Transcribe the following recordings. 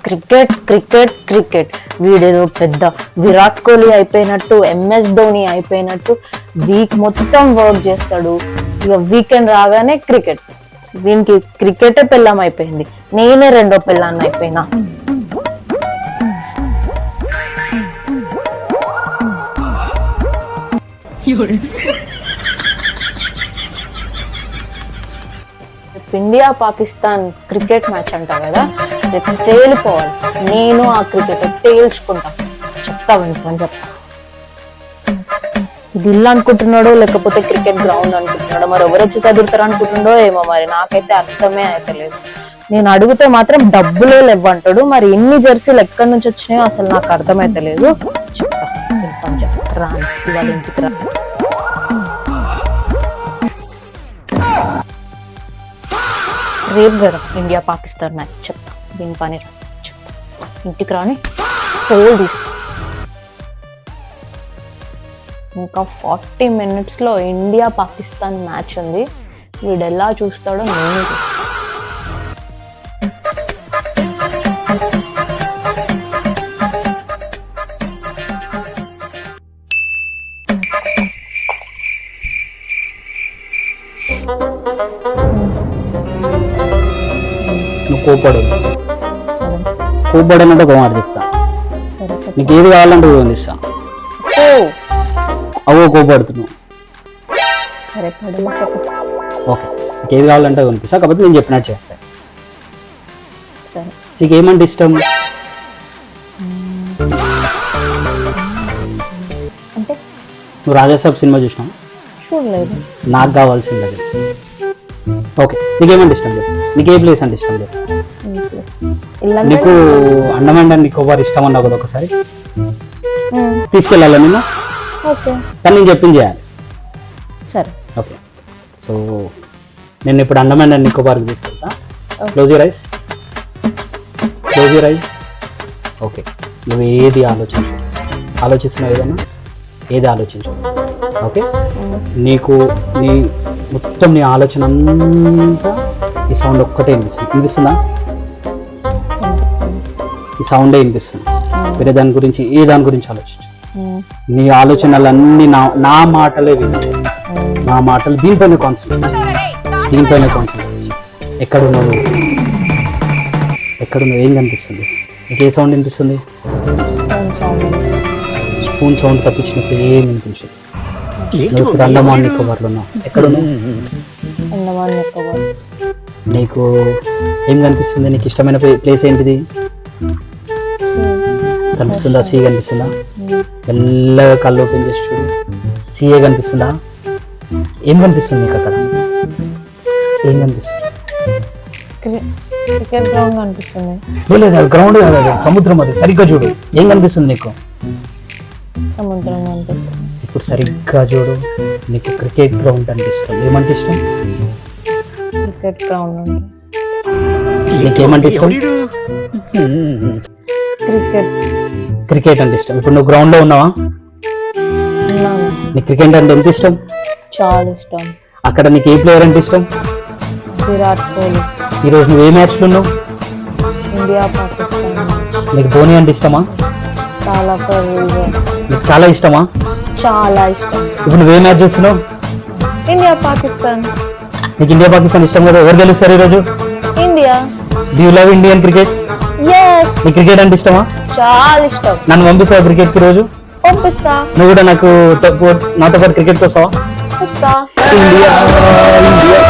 Cricket cricket cricket. వీడేదో పెద్ద విరాట్ కోహ్లీ అయిపోయినట్టు, ఎంఎస్ ధోని అయిపోయినట్టు వీక్ మొత్తం వర్క్ చేస్తాడు. ఇక వీకెండ్ రాగానే క్రికెట్. దీనికి క్రికెటే పెళ్ళాం అయిపోయింది. నేనే రెండో పెళ్ళాన్ని అయిపోయినా. ఇండియా పాకిస్తాన్ క్రికెట్ మ్యాచ్ అంటా కదా, రేపు తేలిపోవాలి. నేను ఆ క్రికెట్ తేల్చుకుంటా. చెప్తా వినుకొని చెప్తా. ఇది ఇల్లు అనుకుంటున్నాడో లేకపోతే క్రికెట్ గ్రౌండ్ అనుకుంటున్నాడో, మరి ఎవరు వచ్చి చదువుతారు అనుకుంటుండో ఏమో, మరి నాకైతే అర్థమే అయితలేదు. నేను అడిగితే మాత్రం డబ్బులే లేవంటాడు. మరి ఇన్ని జెర్సీలు ఎక్కడి నుంచి వచ్చినాయో అసలు నాకు అర్థమైతలేదు. చెప్తా వినుకొని చెప్తా. రాను ఇవాళ ఇంటికి రా. రేపు కదా ఇండియా పాకిస్తాన్ మ్యాచ్. చెప్తా దీని పని చెప్తా. ఇంటికి రాని టోల్ తీస్తా. ఇంకా 40 minutesలో ఇండియా పాకిస్తాన్ మ్యాచ్ ఉంది. వీడు ఎలా చూస్తాడో నేను చూస్తా. నువ్వు కోపడనంటే ఒక మాట చెప్తా. నీకు ఏది కావాలంటే ఇస్తా. అవో కోపడుతున్నావు. ఓకే, నీకు ఏది కావాలంటే కొనిపిస్తా. కాబట్టి నేను చెప్పినట్టు చేస్తా. నీకు ఏమంటే ఇష్టం? నువ్వు రాజాసాబ్ సినిమా చూసినావు? చూడలేదు. నాకు కావాల్సింది అది. ఓకే, నీకేమంటే ఇష్టం చెప్పు. నీకు ఏ ప్లేస్ అంటే ఇష్టం చెప్పు. నీకు అండమాన్ అండ్ నికోబార్ ఇష్టం అన్నావు కదా, ఒకసారి తీసుకెళ్ళాలా నిన్ను? కానీ నేను చెప్పింది చేయాలి. సరే ఓకే, సో నేను ఇప్పుడు అండమాన్ అండ్ నికోబార్కి తీసుకెళ్తా. Close your eyes. Close your eyes. Okay, నువ్వు ఏది ఆలోచిస్తున్నావు, ఏదన్నా ఏది ఆలోచించు. ఓకే, నీకు మొత్తం నీ ఆలోచన అంతా ఈ సౌండ్ ఒక్కటే వినిపిస్తుందా? ఈ సౌండే వినిపిస్తుంది. వేరే దాని గురించి దాని గురించి ఆలోచించు. నీ ఆలోచనలన్నీ నా మాటలే విను. నా మాటలు దీనిపైన కాన్సన్ట్రేట్. ఎక్కడున్నావు? ఏం కనిపిస్తుంది నీకు? ఏ సౌండ్ వినిపిస్తుంది? స్పూన్ సౌండ్ తప్పించినప్పుడు ఏం వినిపించదు. నువ్వు ఇప్పుడు అండమాన్ నికోబార్లో ఉన్నావు. ఎక్కడున్నావు? నీకు ఏం కనిపిస్తుంది? నీకు ఇష్టమైన ప్లేస్ ఏంటిది? కనిపిస్తుందా? సీ కనిపిస్తుందా? మెల్లగా కళ్ళు ఓపెన్ చేసి చూడు. సీఏ కనిపిస్తుందా? ఏం కనిపిస్తుంది నీకు అక్కడ? ఏం కనిపిస్తుంది? గ్రౌండ్ కనిపిస్తుంది. లేదు, అది గ్రౌండ్ కాదు, అది సముద్రం. అది సరిగ్గా చూడు. ఏం కనిపిస్తుంది నీకు? సముద్రం కనిపిస్తుంది. ఇప్పుడు సరిగ్గా చూడు. నీకు క్రికెట్ గ్రౌండ్ అంటే ఇష్టం. ఏమంటే ఇష్టం? Cricket ground. నీకేమంటే ఇష్టం? క్రికెట్ అంటే ఇష్టం. ఇప్పుడు నువ్వు గ్రౌండ్ లో ఉన్నావా? నీకు క్రికెట్ అంటే ఎంత ఇష్టం? చాలా ఇష్టం. అక్కడ నీకు ఏ ప్లేయర్ అంటే ఇష్టం? విరాట్ కోహ్లీ. ఈరోజు నువ్వు ఏ మ్యాచ్లో ఉన్నావు? ఇండియా పాకిస్తాన్. నీకు ధోని అంటే ఇష్టమా? చాలా నీకు చాలా ఇష్టమా? చాలా ఇష్టం. ఇప్పుడు నువ్వు ఏ మ్యాచ్ చూస్తున్నావు? ఇండియా పాకిస్తాన్. నీకు ఇండియా పాకిస్తాన్ ఇష్టం కదా. ఎవరు గెలుస్తారు ఈరోజు? India. Do you love Indian cricket? yes. నీకు క్రికెట్ అంటే ఇష్టమా? చాలా ఇష్టం. నన్ను పంపిస్తావా క్రికెట్ కి రోజు? పంపిస్తా. నువ్వు కూడా నాతో పాటు క్రికెట్ వస్తావా? వస్తా. India India.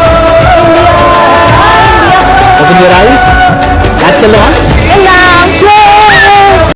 Open your eyes. మ్యాచ్కి వెళ్దామా?